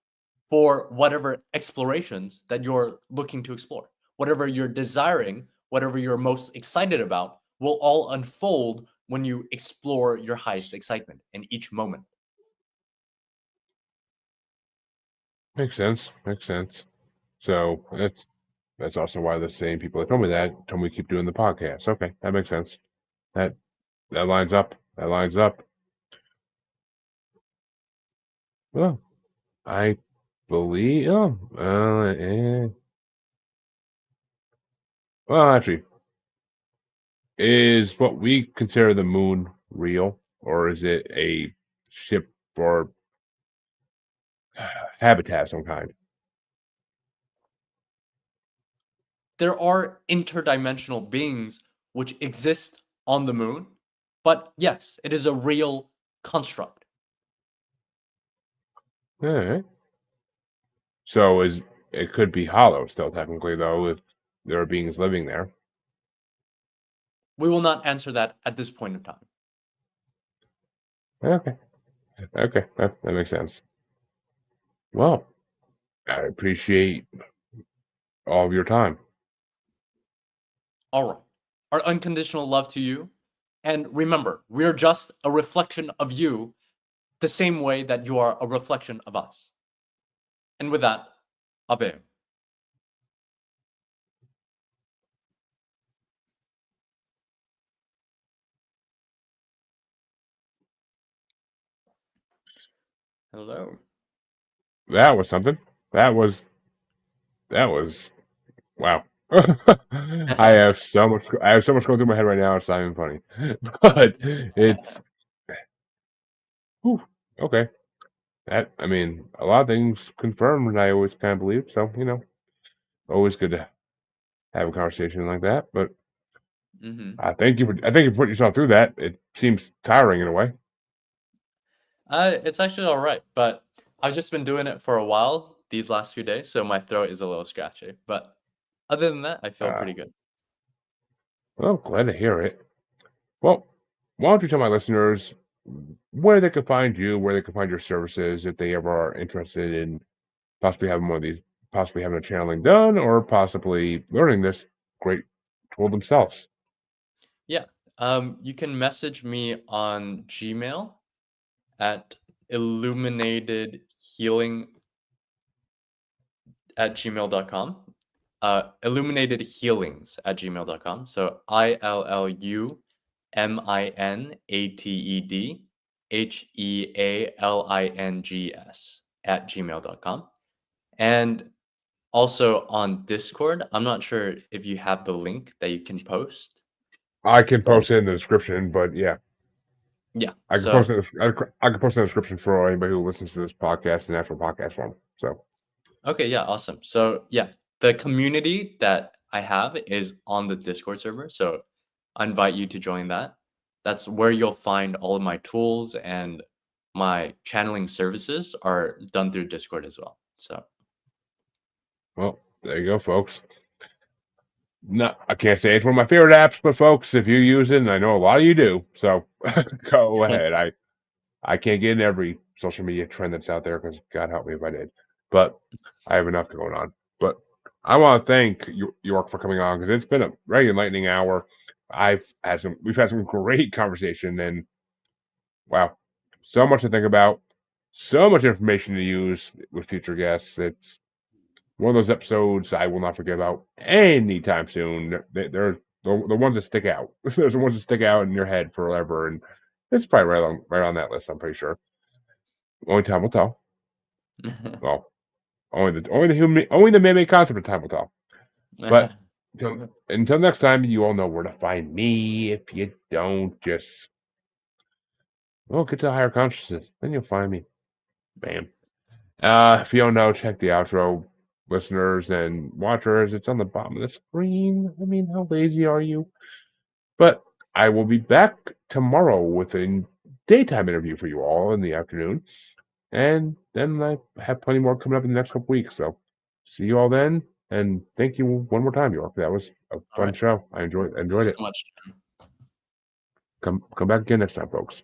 for whatever explorations that you're looking to explore? Whatever you're desiring, whatever you're most excited about, will all unfold when you explore your highest excitement in each moment. makes sense. Makes sense. So that's also why the same people that told me that told me to keep doing the podcast. Okay, that makes sense. That that lines up. That lines up. Well, I believe. Well, actually, is what we consider the moon real, or is it a ship or habitat of some kind? There are interdimensional beings which exist on the moon, but yes, it is a real construct. All right. So is it could be hollow still technically though if there are beings living there. We will not answer that at this point in time. Okay. Okay. That makes sense. Well, I appreciate all of your time. All right. Our unconditional love to you. And remember, we're just a reflection of you, the same way that you are a reflection of us. And with that, Ave. Hello. That was something. That was wow. I have so much going through my head right now. It's not even funny, but it's whew, okay. That I mean, a lot of things confirmed. I always kind of believed. So always good to have a conversation like that. But Mhm. I thank you for putting yourself through that. It seems tiring in a way. It's actually alright, but I've just been doing it for a while these last few days, so my throat is a little scratchy, but other than that, I feel Uh, pretty good. well, glad to hear it. Well, why don't you tell my listeners where they can find you, where they can find your services, if they ever are interested in possibly having one of these, possibly having a channeling done, or possibly learning this great tool themselves. Yeah, you can message me on Gmail at illuminatedhealing@gmail.com. Illuminatedhealings@gmail.com. So ILLUMINATEDHEALINGS@gmail.com. And also on Discord, I'm not sure if you have the link that you can post, I can but post it in the description, but yeah, yeah. I can post So it. I can post it in the description for anybody who listens to this podcast in actual podcast form. So, okay, yeah, awesome. So yeah, the community that I have is on the Discord server. So I invite you to join that. That's where you'll find all of my tools, and my channeling services are done through Discord as well. So well, there you go, folks. No, I can't say it's one of my favorite apps, but folks, if you use it, and I know a lot of you do, so go ahead. I can't get in every social media trend that's out there because God help me if I did. But I have enough going on. But I want to thank York for coming on because it's been a very enlightening hour. We've had some great conversation, and wow, so much to think about, so much information to use with future guests. It's one of those episodes I will not forget about anytime soon. They're the ones that stick out. There's the ones that stick out in your head forever, and it's probably right on that list. I'm pretty sure. Only time will tell. Well, only the man-made concept of time will tell. But until next time, you all know where to find me. If you don't, just get to the higher consciousness, then you'll find me. Bam. If you don't know, check the outro, listeners and watchers. It's on the bottom of the screen. I mean, how lazy are you? But I will be back tomorrow with a daytime interview for you all in the afternoon. And then I have plenty more coming up in the next couple weeks. So see you all then. And thank you one more time, York. That was a all fun right. show. I Thank you enjoyed so it. much. Come back again next time, folks.